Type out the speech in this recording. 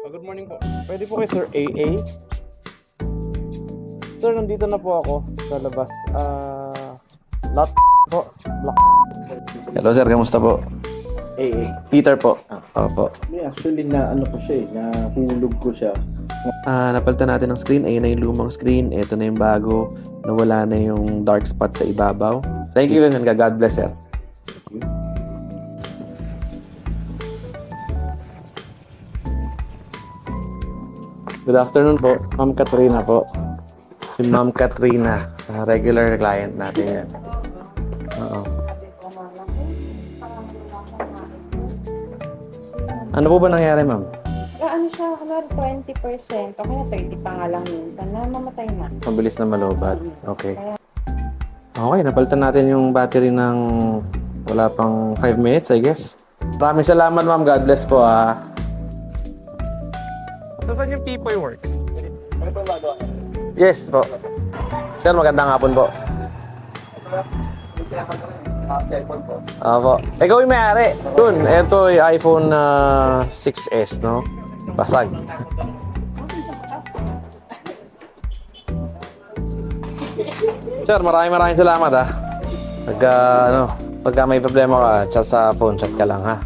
Good morning po. Pwede po kay Sir AA? Sir, nandito na po ako sa labas. Lot po. Block. Hello sir, kamusta po? AA. Peter po. Opo. Actually, na ano ko siya eh, nahulog ko siya. Napalitan natin ng screen. Ayun na yung lumang screen. Ito na yung bago. Nawala na yung dark spot sa ibabaw. Thank you and God bless sir. Good afternoon po. Ma'am Katrina po. Si Ma'am Katrina. Regular client natin yan. Oo. Ano po ba nangyari, ma'am? Ano siya, kunwari 20%, o kaya 30 pa nga lang minsan, na mamatay na. Mabilis na malobat. Okay. Okay, napalitan natin yung battery ng wala pang 5 minutes, I guess. Maraming salamat, ma'am. God bless po, ah. Saan yung Pipoy Works? Ano ba bago? Yes po. Sir, magandang hapon po. iPhone po. Opo. Ikaw yung may-ari. Yun, ito yung iPhone 6s, no? Basag. Sir, maraming salamat, ha. Pagka may problema ka, chat sa phone, chat ka lang, ha.